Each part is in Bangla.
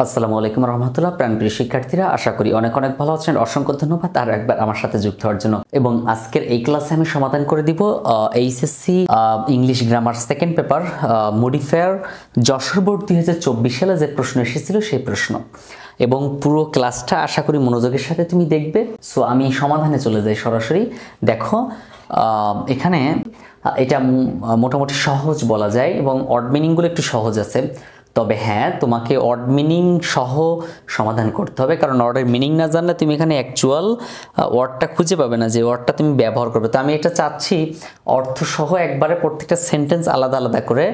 আসসালামু আলাইকুম রহমতুল্লাহ। প্রাণপ্রিয় শিক্ষার্থীরা, আশা করি অনেক অনেক ভালো আছেন। অসংখ্য ধন্যবাদ আর একবার আমার সাথে যুক্ত হওয়ার জন্য। এবং আজকের এই ক্লাসে আমি সমাধান করে দিব HSC English grammar second paper modifier Jessore board 2024 সালে যে প্রশ্ন এসেছিল সেই প্রশ্ন, এবং পুরো ক্লাসটা আশা করি মনোযোগের সাথে তুমি দেখবে। সো আমি সমাধানে চলে যাই সরাসরি। দেখো, এখানে এটা মোটামুটি সহজ বলা যায় এবং অড মিনিংগুলো একটু সহজ আছে। তবে হ্যাঁ, তোমাকে অড মিনিং সহ সমাধান করতে হবে, কারণ অর্ডের মিনিং না জানলে তুমি এখানে অ্যাকচুয়াল ওয়ার্ডটা খুঁজে পাবে না, যে ওয়ার্ডটা তুমি ব্যবহার করবে। তো আমি এটা চাচ্ছি অর্থ সহ একবারে প্রত্যেকটা সেন্টেন্স আলাদা আলাদা করে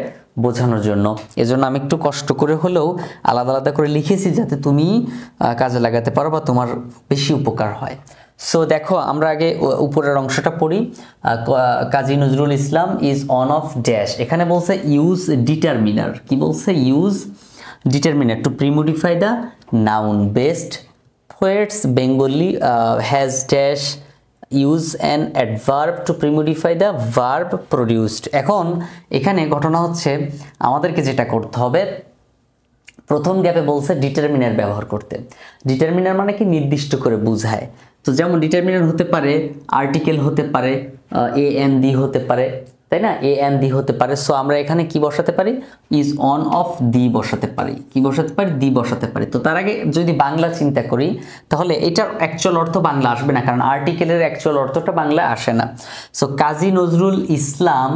বোঝানোর জন্য। এজন্য আমি একটু কষ্ট করে হলেও আলাদা আলাদা করে লিখেছি, যাতে তুমি কাজে লাগাতে পারো বা তোমার বেশি উপকার হয়। সো দেখো, আমরা আগে উপরের অংশটা পড়ি। Kazi Nazrul Islam is one of dash. এখানে বলছে ইউজ ডিটারমিনার। কি বলছে? Use determiner to premodify the noun. Best poets Bengali has dash use an adverb to premodify the verb produced. এখন এখানে ঘটনা হচ্ছে, আমাদেরকে যেটা করতে হবে, প্রথম গ্যাপে বলছে ডিটারমিনার ব্যবহার করতে। ডিটারমিনার মানে কি? নির্দিষ্ট করে বুঝায়। তো যেমন ডিটারমিনার হতে পারে আর্টিকেল, হতে পারে এ এন দি হতে পারে, তাই না? এ এন দি হতে পারে। সো আমরা এখানে কি বসাতে পারি? ইজ অন অফ দি বসাতে পারি। কি বসাতে পারি? দি বসাতে পারি। তো তার আগে যদি বাংলা চিন্তা করি, তাহলে এটার অ্যাকচুয়াল অর্থ বাংলা আসবে না, কারণ আর্টিকেলের অ্যাকচুয়াল অর্থটা বাংলা আসে না। সো কাজী নজরুল ইসলাম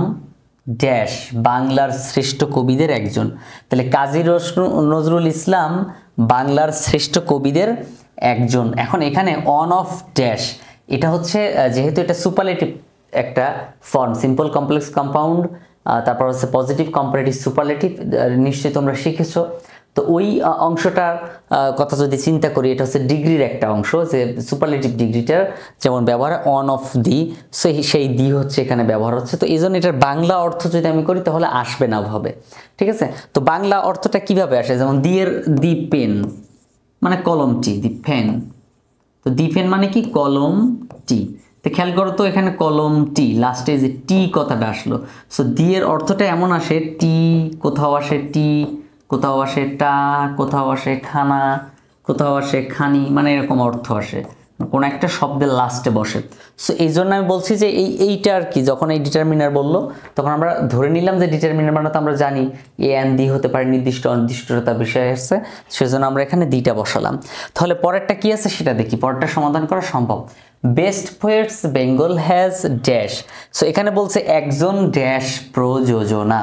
ড্যাশ বাংলার শ্রেষ্ঠ কবিদের একজন। তাহলে কাজী নজরুল ইসলাম বাংলার শ্রেষ্ঠ কবিদের একজন। এখন এখানে অন অফ ড্যাশ, এটা হচ্ছে যেহেতু এটা সুপারলেটিভ একটা ফর্ম, সিম্পল কমপ্লেক্স কম্পাউন্ড, তারপর হচ্ছে পজিটিভ কম্পারেটিভ সুপারলেটিভ, নিশ্চয়ই তোমরা শিখেছো। তো ওই অংশটার কথা যদি চিন্তা করি, এটা হচ্ছে ডিগ্রির একটা অংশ, যে সুপারলেটিভ ডিগ্রিটার যেমন ব্যবহার অন অফ দি, সেই দি হচ্ছে এখানে ব্যবহার হচ্ছে। তো এই জন্য এটার বাংলা অর্থ যদি আমি করি, তাহলে আসবে না ভাবে, ঠিক আছে? তো বাংলা অর্থটা কিভাবে আসে? যেমন দি পেন মানে কলমটি, দি পেন। তো দি পেন মানে কি? কলমটি। তো খেয়াল করো তো, এখানে কলমটি লাস্টে যে টি কথাটা আসলো। সো দি এর অর্থটা এমন আসে, টি কোথাও আসে, টি কোথাও আসে, টা কোথাও আসে, খানা কোথাও আসে, খানি, মানে এরকম অর্থ আসে, কোন একটা শব্দের লাস্টে বসে। সো এই জন্য আমি বলছি যে এইটা আর কি, যখন এই ডিটারমিনার বললো, তখন আমরা ধরে নিলাম যে ডিটারমিনার মানে তো আমরা জানি এ এন দি হতে পারে, নির্দিষ্ট অনির্দিষ্টতার বিষয় আসছে, সেজন্য আমরা এখানে দিটা বসালাম। তাহলে পরেরটা কি আছে সেটা দেখি, পরেরটা সমাধান করা সম্ভব। Best poets Bengal has dash. So এখানে বলছে একজন ড্যাশ প্রযোজনা,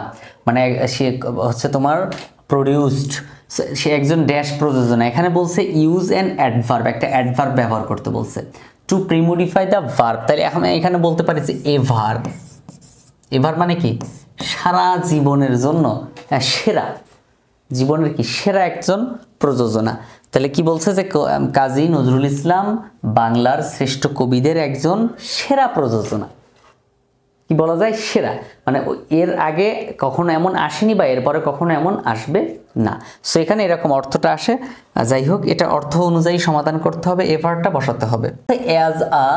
মানে সে হচ্ছে তোমার প্রডিউসড, সে একজন ড্যাশ প্রযোজনা। এখানে বলছে ইউজ অ্যান অ্যাডভার্ব, একটা অ্যাডভার্ব ব্যবহার করতে বলছে টু প্রিমোডিফাই দ্য ভার্ব। তাহলে এখন এখানে বলতে পারি যে এ ভার্ব। এ ভার্ব মানে কি? সারা জীবনের জন্য সেরা, জীবনের কি সেরা একজন প্রযোজনা। তাহলে কি বলছে? যে কাজী নজরুল ইসলাম বাংলার শ্রেষ্ঠ কবিদের একজন সেরা প্রযোজনা। কি বলা যায়? সেরা, মানে এর আগে কখনো এমন আসেনি বা এরপরে কখনো এমন আসবে না। সো এখানে এরকম অর্থটা আসে। যাই হোক, এটা অর্থ অনুযায়ী সমাধান করতে হবে, এভারটা বসাতে হবে। অ্যাজ আ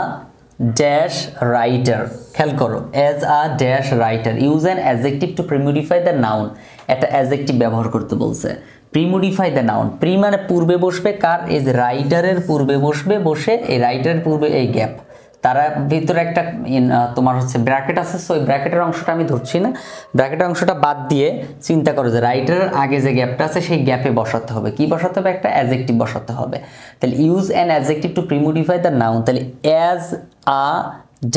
ড্যাশ রাইটার, খেয়াল করো, as a dash writer use an adjective to premodify the noun. একটা অ্যাডজেক্টিভ ব্যবহার করতে বলছে। প্রিমোডিফাই দ্য নাউন, প্রি মানে পূর্বে বসবে, কার? এই যে রাইটারের পূর্বে বসবে, বসে এই রাইটারের পূর্বে এই গ্যাপ, তারা ভিতরে একটা তোমার হচ্ছে ব্র্যাকেট আছে। সো ওই ব্র্যাকেটের অংশটা আমি ধরছি না, ব্র্যাকেটের অংশটা বাদ দিয়ে চিন্তা করো যে রাইটারের আগে যে গ্যাপটা আছে সেই গ্যাপে বসাতে হবে। কি বসাতে হবে? একটা অ্যাডজেক্টিভ বসাতে হবে। তাহলে use an adjective to premodify the noun. তাহলে as a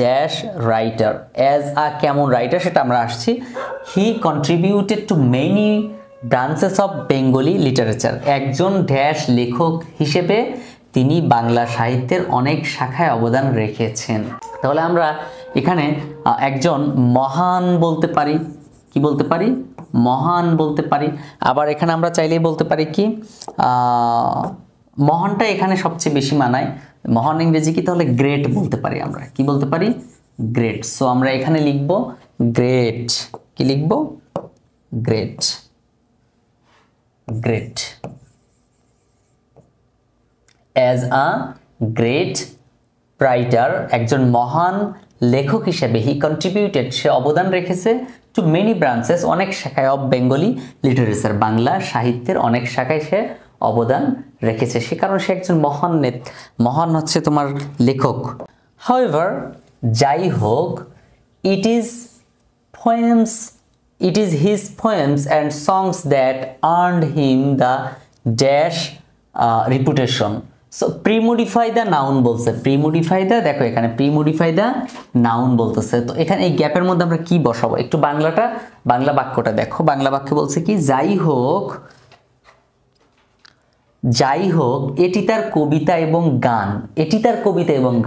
dash writer, as a কেমন রাইটার সেটা আমরা আসছি। He contributed to many branches of Bengali literature, একজন ড্যাশ লেখক হিসেবে তিনি বাংলা সাহিত্যের অনেক শাখায় অবদান রেখেছেন। তাহলে আমরা এখানে একজন মহান বলতে পারি। কি বলতে পারি? মহান বলতে পারি। আবার এখানে আমরা চাইলেই বলতে পারি কি, মহানটা এখানে সবচেয়ে বেশি মানায়। মহান ইংরেজি কি? তাহলে গ্রেট বলতে পারি আমরা। কি বলতে পারি? গ্রেট। সো আমরা এখানে লিখব গ্রেট। কি লিখব? Great. Great. As a great writer, একজন মহান লেখক হিসেবে, হি কন্ট্রিবিউটেড, সে অবদান রেখেছে, টু মেনি ব্রাঞ্চেস, অনেক শাখায়, অফ বেঙ্গলি লিটারেচার, বাংলা সাহিত্যের অনেক শাখায় সে অবদান রেখেছে, সে কারণে সে একজন মহান হচ্ছে তোমার লেখক। However, যাই হোক, it is his poems and songs that earned him the dash reputation. So pre-modify the noun বলছে, pre-modify the, দেখো এখানে pre-modify the noun বলতেছে। তো এখানে এই গ্যাপের মধ্যে আমরা কি বসাবো, একটু বাংলা বাক্যটা দেখো। বাংলা বাক্য বলছে কি, যাই হোক এটি তার কবিতা এবং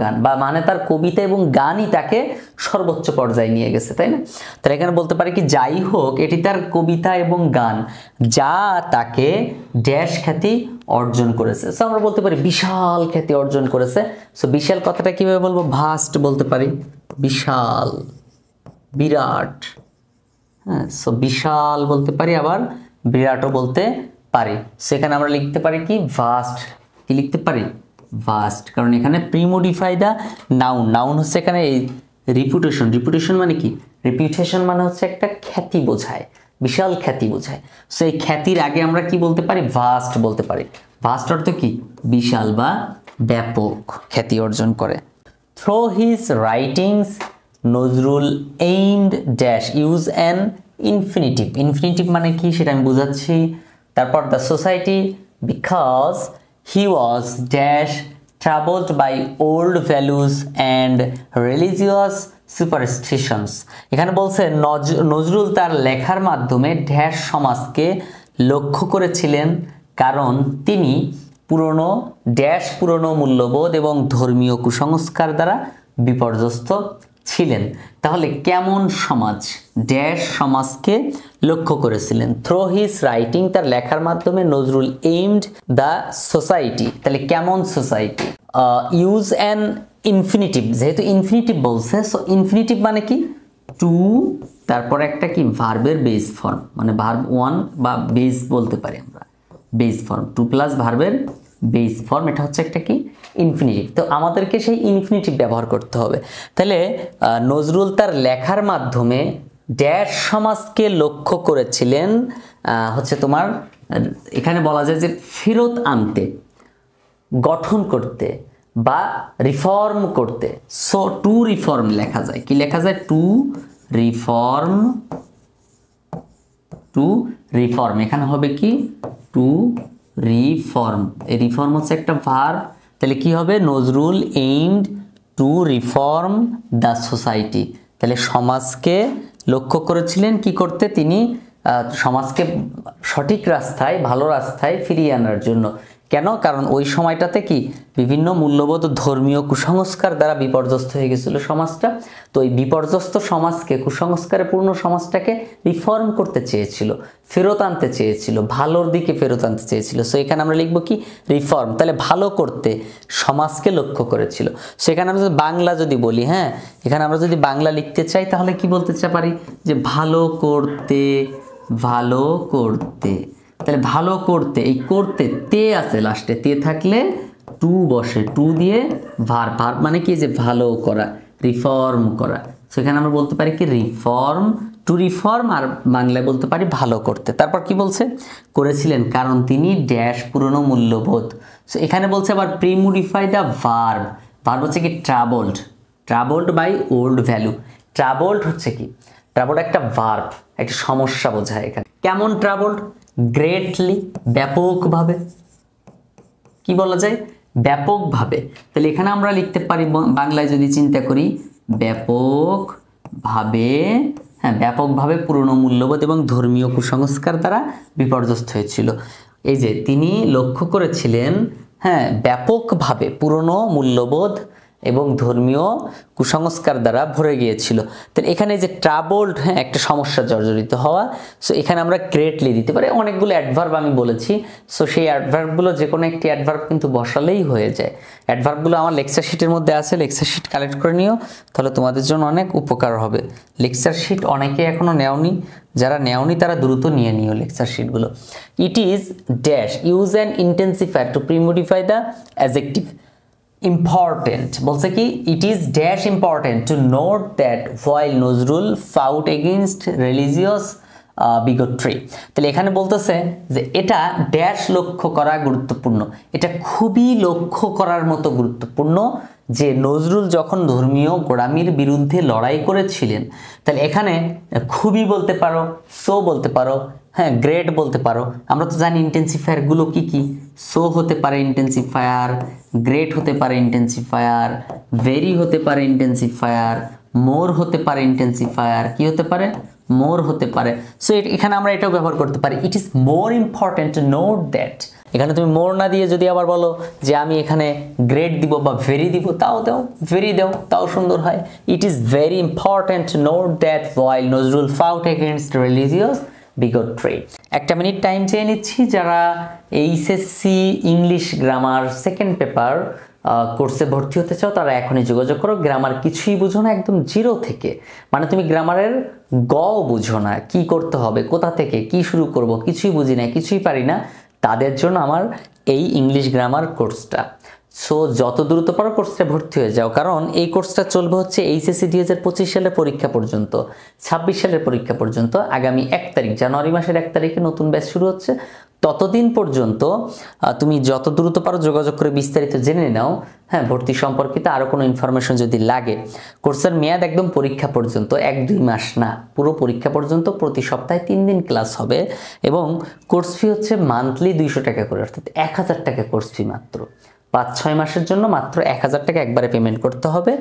গান, বা মানে তার কবিতা এবং গানই তাকে সর্বোচ্চ পর্যায়ে নিয়ে গেছে, তাই না? তাহলে এখানে বলতে পারি কি, যাই হোক এটি তার কবিতা এবং গান যা তাকে ড্যাশ খ্যাতি অর্জন করেছে। সো আমরা বলতে পারি বিশাল খ্যাতি অর্জন করেছে। সো বিশাল কথাটা কিভাবে বলবো, ভাস্ট বলতে পারি, বিশাল, বিরাট। হ্যাঁ, সো বিশাল বলতে পারি, আবার বিরাটও বলতে পারি। সেখানে আমরা লিখতে পারি কি, ভাস্ট। কি লিখতে পারি, ভাস্ট, কারণ এখানে প্রিমোডিফাই দা নাউন হচ্ছে এখানে এই রিপুটেশন মানে কি, রিপুটেশন মানে হচ্ছে একটা খ্যাতি বোঝায়, বিশাল খ্যাতি বোঝায়। সো এই খ্যাতির আগে আমরা কি বলতে পারি, ভাস্ট বলতে পারি। ভাস্ট অর্থ কি, বিশাল বা ব্যাপক খ্যাতি অর্জন করে। Through his writings Nazrul aimed dash use an infinitive মানে কি সেটা আমি বোঝাচ্ছি। তারপর the society because he was dash troubled by old values and religious superstitions. এখানে বলছে নজরুল তার লেখার মাধ্যমে ড্যাশ সমাজকে লক্ষ্য করেছিলেন, কারণ তিনি পুরনো মূল্যবোধ এবং ধর্মীয় কুসংস্কার দ্বারা বিপর্যস্ত ছিলেন। তাহলে কেমন সমাজ, ড্যাশ সমাজকে লক্ষ্য করেছিলেন। থ্রো হিজ রাইটিং, তার লেখার মাধ্যমে নজরুল এইমড দ্য সোসাইটি, তাহলে কেমন সোসাইটি। ইউজ অ্যান ইনফিনিটিভ, যেহেতু ইনফিনিটিভ বলছে, সো ইনফিনিটিভ মানে কি, টু, তারপর একটা কি ভার্বের বেস ফর্ম, মানে ভার্ব ওয়ান বা বেস বলতে পারি আমরা, বেস ফর্ম, টু প্লাস ভার্বের বেস ফর্ম, এটা হচ্ছে একটা কি, ইনফিনিটিভ। তো আমাদেরকে সেই ইনফিনিটিভ ব্যবহার করতে হবে। তাহলে নজরুল তার লেখার মাধ্যমে ড্যাশ সমাজকে লক্ষ্য করেছিলেন, হচ্ছে তোমার এখানে বলা যায় যে ফেরত আনতে, গঠন করতে বা রিফর্ম করতে। সো টু রিফর্ম লেখা যায়, কি লেখা যায়, টু রিফর্ম, এখানে হবে কি, টু রিফর্ম। এই রিফর্ম হচ্ছে একটা ভার্ব, তাহলে কি হবে, Nazrul aimed two reform the society, তাহলে সমাজকে লক্ষ্য করেছিলেন কি করতে, তিনি সমাজকে সঠিক রাস্তায়, ভালো রাস্তায় ফিরিয়ে আনার জন্য। কেন, কারণ ওই সময়টাতে কি বিভিন্ন মূল্যবোধ ধর্মীয় কুসংস্কার দ্বারা বিপর্যস্ত হয়ে গেছিল সমাজটা। তো এই বিপর্যস্ত সমাজকে, কুসংস্কারে পূর্ণ সমাজটাকে রিফর্ম করতে চেয়েছিল, ফেরত আনতে চেয়েছিল, ভালোর দিকে ফেরত আনতে চেয়েছিল। সো এখানে আমরা লিখবো কি, রিফর্ম, তাহলে ভালো করতে সমাজকে লক্ষ্য করেছিল। সেখানে আমরা যদি বাংলা যদি বলি, হ্যাঁ, এখানে আমরা যদি বাংলা লিখতে চাই তাহলে কি বলতে পারি, যে ভালো করতে, তাহলে ভালো করতে, এই করতে তে আছে লাস্টে, তে থাকলে টু বসে, টু দিয়ে ভার্ব মানে কি, যে ভালো করা, রিফর্ম করা। সেখানে আমরা বলতে পারি কি, রিফর্ম, টু রিফর্ম, আর বাংলায় বলতে পারি ভালো করতে। তারপর কি বলছে, করেছিলেন কারণ তিনি ড্যাশ পুরনো মূল্যবোধ। সো এখানে বলছে আবার প্রিমোডিফাই দ্য ভার্ব হচ্ছে কি, troubled by old value. Troubled হচ্ছে কি, ট্রাবলড একটা ভার্ব, একটা সমস্যা বোঝায়। এখানে কেমন ট্রাবলড, গ্রেটলি, ব্যাপকভাবে, কি বলা যায়, ব্যাপকভাবে। তাহলে এখানে আমরা লিখতে পারি বাংলায় যদি চিন্তা করি, ব্যাপকভাবে, হ্যাঁ, ব্যাপকভাবে পুরনো মূল্যবোধ এবং ধর্মীয় কুসংস্কার দ্বারা বিপর্যস্ত হয়েছিল। এই যে তিনি লক্ষ্য করেছিলেন, হ্যাঁ, ব্যাপকভাবে পুরনো মূল্যবোধ এবং ধর্মীয় কুসংস্কার দ্বারা ভরে গিয়েছিল। তাহলে এখানে যে ট্রাবলড, হ্যাঁ, একটা সমস্যা জর্জরিত হওয়া। সো এখানে আমরা গ্রেটলি দিতে পারি। অনেকগুলো অ্যাডভার্ব আমি বলেছি, সো সেই অ্যাডভার্বগুলো যে কোনো একটি অ্যাডভার্ব কিন্তু বসালেই হয়ে যায়। অ্যাডভার্বগুলো আমার লেকচার শিটের মধ্যে আছে, লেকচার শিট কালেক্ট করে নিও, তাহলে তোমাদের জন্য অনেক উপকার হবে। লেকচার শিট অনেকে এখনও নেওনি, যারা নেওনি তারা দ্রুত নিয়ে নিও লেকচার শিটগুলো। It is dash use an intensifier to premodify the adjective important বলছে কি, it is dash important to note that while Nazrul fought against religious বিগট্রি। তাহলে এখানে বলতেছে যে এটা ড্যাশ লক্ষ্য করা গুরুত্বপূর্ণ, এটা খুবই লক্ষ্য করার মতো গুরুত্বপূর্ণ যে নজরুল যখন ধর্মীয় গোঁড়ামির বিরুদ্ধে লড়াই করেছিলেন। তাহলে এখানে খুবই বলতে পারো, সো বলতে পারো, হ্যাঁ গ্রেট বলতে পারো। আমরা তো জানি ইন্টেন্সিফায়ারগুলো কি কি, সো হতে পারে ইন্টেন্সিফায়ার, গ্রেট হতে পারে ইন্টেন্সিফায়ার, ভেরি হতে পারে ইন্টেন্সিফায়ার, মোর হতে পারে ইন্টেন্সিফায়ার, কি হতে পারে, মোর হতে পারে। সো এখানে আমরা এটাও ব্যবহার করতে পারি, it is more important to note that. এখানে তুমি মোর না দিয়ে যদি আবার বলো যে আমি এখানে গ্রেট দিব বা ভেরি দিব, তাও দাও, ভেরি দাও, তাও সুন্দর হয়। It is very important to note that while Nazrul fought against religious bigotry. একটা মিনিট টাইম চেয়ে নিচ্ছি, যারা HSC English grammar second paper কোর্সে ভর্তি হতে চাও তারা এখনই যোগাযোগ করো। গ্রামার কিছুই বুঝো না, একদম জিরো থেকে, মানে তুমি গ্রামারের গ বুঝো না, কি করতে হবে, কোথা থেকে কি শুরু করব, কিছুই বুঝি না, কিছুই পারি না, তাদের জন্য আমার এই ইংলিশ গ্রামার কোর্সটা। সো যত দ্রুত পারো কোর্সটা ভর্তি হয়ে যাও, কারণ এই কোর্সটা চলবে হচ্ছে এইচএসসি 2025 সালের পরীক্ষা পর্যন্ত, 26 সালের পরীক্ষা পর্যন্ত। আগামী 1 তারিখ, জানুয়ারি মাসের 1 তারিখে নতুন ব্যাচ শুরু হচ্ছে। ততদিন পর্যন্ত তুমি যত দ্রুত পারো যোগাযোগ করে বিস্তারিত জেনে নাও, হ্যাঁ ভর্তি সম্পর্কিত আরও কোনো ইনফরমেশন যদি লাগে। কোর্সের মেয়াদ একদম পরীক্ষা পর্যন্ত, 1-2 মাস না, পুরো পরীক্ষা পর্যন্ত। প্রতি সপ্তাহে 3 দিন ক্লাস হবে এবং কোর্স ফি হচ্ছে মান্থলি 200 টাকা করে, অর্থাৎ 1000 টাকা কোর্স ফি মাত্র। 5-6 মাসের জন্য মাত্র 1000 টাকা একবারে পেমেন্ট করতে হবে।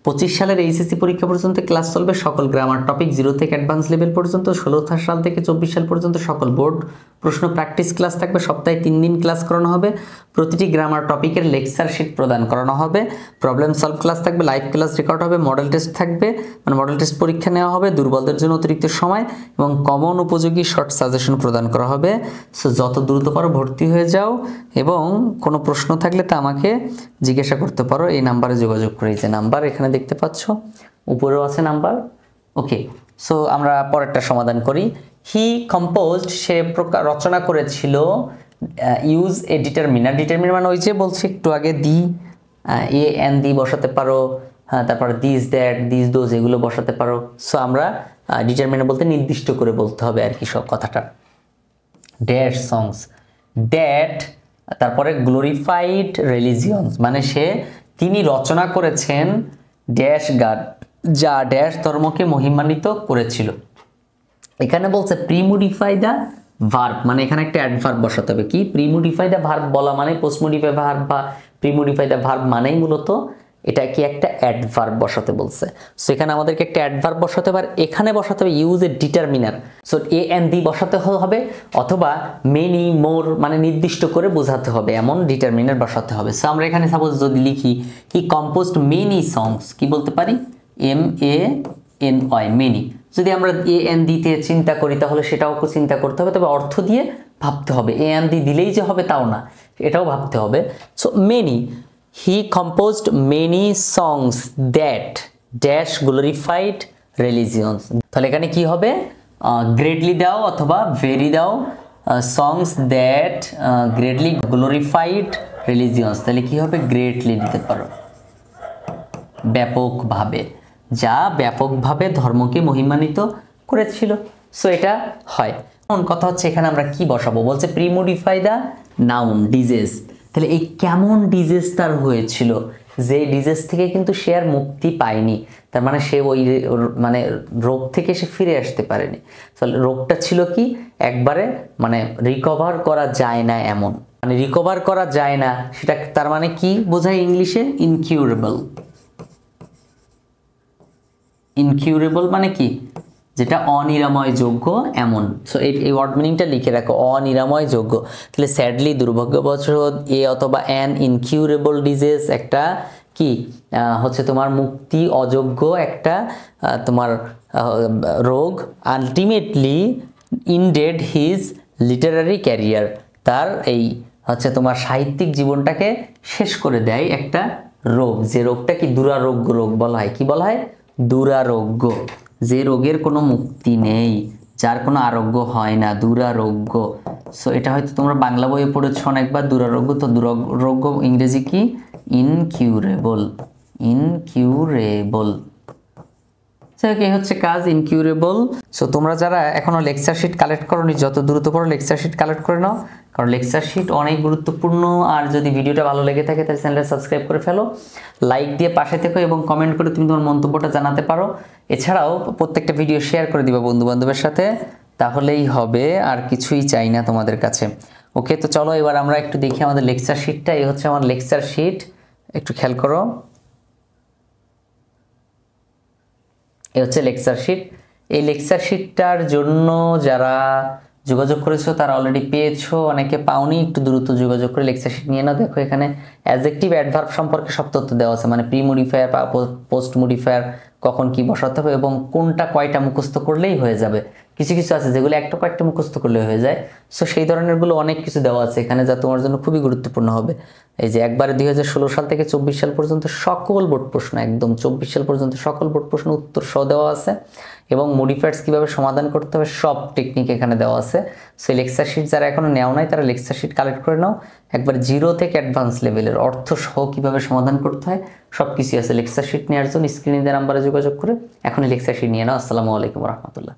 25 সালের এইচএসসি পরীক্ষা পর্যন্ত ক্লাস চলবে, সকল গ্রামার টপিক 0 থেকে অ্যাডভান্স লেভেল পর্যন্ত। 16 সাল থেকে 24 সাল পর্যন্ত সকল বোর্ড প্রশ্ন প্র্যাকটিস ক্লাস থাকবে, সপ্তাহে 3 দিন ক্লাস করানো হবে। প্রতিটি গ্রামার টপিকের লেকচার শিট প্রদান করানো হবে, প্রবলেম সলভ ক্লাস থাকবে, লাইভ ক্লাস রেকর্ড হবে, মডেল টেস্ট থাকবে, মানে মডেল টেস্ট পরীক্ষা নেওয়া হবে, দুর্বলদের জন্য অতিরিক্ত সময় এবং কমন উপযোগী শর্ট সাজেশন প্রদান করা হবে। সো যত দ্রুত পারো ভর্তি হয়ে যাও এবং কোনো প্রশ্ন থাকলে তা আমাকে জিজ্ঞাসা করতে পারো এই নাম্বারে যোগাযোগ করে। এই যে নাম্বার এখানে দেখতে পাচ্ছ, উপরেও আছে নাম্বার। ওকে, সো আমরা পরেরটা সমাধান করি। হি কম্পোজড, সে রচনা করেছিল, ইউজ এ ডিটারমিনার। ডিটারমিনার মানে ওই যে বলছি একটু আগে, দি এ এন দি বসাতে পারো, হ্যাঁ তারপর দিস দ্যাট দিস দোজ এগুলো বসাতে পারো। সো আমরা ডিটারমিনার বলতে নির্দিষ্ট করে বলতে হবে আর কি সব কথাটা। ড্যাশ সংস, ড্যাট, তারপরে গ্লোরিফাইড রিলিজিয়ন্স, মানে তিনি রচনা করেছেন ড্যাশ গাড, যা ড্যাশ ধর্মকে মহিমান্বিত করেছিল। এখানে বলছে প্রিমোডিফাই দ্য ভার্ব, মানে এখানে একটা অ্যাডভার্ব বসাতে হবে। কি প্রিমোডিফাই দ্য ভার্ব বলা মানে, পোস্টমোডিফাই ভার্ব বা প্রিমোডিফাই দ্য ভার্ব মানেই মূলত এটা কি একটা অ্যাডভার্ব বসাতে বলছে। সো এখানে আমাদেরকে একটা অ্যাডভার্ব বসাতে হবে, এখানে বসাতে হবে use a determiner. So a and the বসাতে হবে, অথবা মেনি মোর মানে নির্দিষ্ট করে বোঝাতে হবে এমন ডিটারমিনার বসাতে হবে। সো আমরা এখানে সাপোজ যদি লিখি হি কম্পোজড মেনি সংস, কি বলতে পারি, MANY মেনি। যদি আমরা এ এন দিতে চিন্তা করি তাহলে সেটাও চিন্তা করতে হবে, তবে অর্থ দিয়ে ভাবতে হবে। এ এন দি দিলেই যে হবে তাও না, এটাও ভাবতে হবে। So many, he composed many songs that dash glorified religions. তাহলে এখানে কি হবে, গ্রেটলি দাও অথবা ভেরি দাও, সংস দ্যাট গ্রেটলি গ্লোরিফাইড রিলিজিয়ন্স। তাহলে কি হবে, গ্রেটলি দিতে পারো, ব্যাপকভাবে, যা ব্যাপকভাবে ধর্মকে মহিমান্বিত করেছিল। সো এটা হয়। এখন কথা হচ্ছে এখানে আমরা কি বসাবো, বলছে প্রিমোডিফাই দ্য নাউন ডিজিজ। তাহলে এই কেমন ডিজিজ তার হয়েছিল, যে ডিজিজ থেকে কিন্তু সে আর মুক্তি পায়নি, তার মানে সে ওই মানে রোগ থেকে সে ফিরে আসতে পারেনি। তাহলে রোগটা ছিল কি, একবারে মানে রিকভার করা যায় না এমন, মানে রিকভার করা যায় না সেটা তার মানে কি বোঝায় ইংলিশে, ইনকিউরেবল। ইনকিউরেবল মানে কি, যেটা অনিরাময় যোগ্য এমন। সো এই ওয়ার্ড মিনিংটা লিখে রাখো, অনিরাময় যোগ্য। তাহলে স্যাডলি দুর্ভাগ্যবশত এ অথবা অ্যান ইনকিউরেবল ডিজিজ একটা কি হচ্ছে তোমার মুক্তি অযোগ্য একটা তোমার রোগ। আলটিমেটলি ইনডেড হিজ লিটারারি ক্যারিয়ার, তার এই হচ্ছে তোমার সাহিত্যিক জীবনটাকে শেষ করে দেয় একটা রোগ। যে রোগটা কি দুরারোগ্য রোগ বলা হয়, কি বলা হয়, দুরারোগ্য। যে রোগের কোনো মুক্তি নেই, যার কোনো আরোগ্য হয় না, দুরারোগ্য। সো এটা হয়তো তোমরা বাংলা বইয়ে পড়েছ অনেকবার, দুরারোগ্য। তো দুরারোগ্য ইংরেজি কি, ইনকিউরেবল। ইনকিউরেবল। এই হচ্ছে কাজ ইনকিউরেবল। সো তোমরা যারা এখনো লেকচার শিট কালেক্ট করোনি, যত দ্রুত পারো লেকচার শিট কালেক্ট করে নাও, কারণ লেকচার শিট অনেক গুরুত্বপূর্ণ। আর যদি ভিডিওটা ভালো লেগে থাকে তাহলে চ্যানেলটা সাবস্ক্রাইব করে ফেলো, লাইক দিয়ে পাশে থেকো এবং কমেন্ট করে তুমি তোমার মন্তব্যটা জানাতে পারো। এছাড়াও প্রত্যেকটা ভিডিও শেয়ার করে দিবা বন্ধু বান্ধবের সাথে, তাহলেই হবে, আর কিছুই চাই না তোমাদের কাছে। ওকে, তো চলো এবার আমরা একটু দেখি আমাদের লেকচার শিটটা। এই হচ্ছে আমার লেকচার শিট, একটু খেয়াল করো। এই হচ্ছে লেকচার শিট। এই লেকচার শিটটার জন্য যারা যোগাযোগ করেছো তারা অলরেডি পেয়েছো, অনেকে পাওনি, একটু দ্রুত যোগাযোগ করে লেকচার শিট নিয়ে নাও। দেখো এখানে অ্যাডজেক্টিভ অ্যাডভার্ব সম্পর্কে সব তথ্য দেওয়া আছে, মানে প্রি মডিফায়ার বা পোস্ট মডিফায়ার কখন কি বসাতে হবে এবং কোনটা কয়টা মুখস্থ করলেই হয়ে যাবে। কিছু কিছু আছে যেগুলো একটা কয়েকটা মুখস্থ করলে হয়ে যায়। সো সেই ধরনেরগুলো অনেক কিছু দেওয়া আছে এখানে, যা তোমার জন্য খুবই গুরুত্বপূর্ণ হবে। এই যে একবারে 2016 সাল থেকে 24 সাল পর্যন্ত সকল বোর্ড প্রশ্ন, একদম 24 সাল পর্যন্ত সকল বোর্ড প্রশ্ন উত্তর সহ দেওয়া আছে, এবং মডিফায়ার্স কীভাবে সমাধান করতে হবে সব টেকনিক এখানে দেওয়া আছে। সেই লেকচার শিট যারা এখনো নেও নাই তারা লেকচার শিট কালেক্ট করে নাও। একবার জিরো থেকে অ্যাডভান্স লেভেলের অর্থ সহ কীভাবে সমাধান করতে হয় সব কিছুই আছে লেকচার শিট নেওয়ার জন্য। স্ক্রিনে দেওয়া নাম্বারে যোগাযোগ করে এখনই লেকচার শিট নিয়ে নাও। আসসালামু আলাইকুম রহমতুল্লাহ।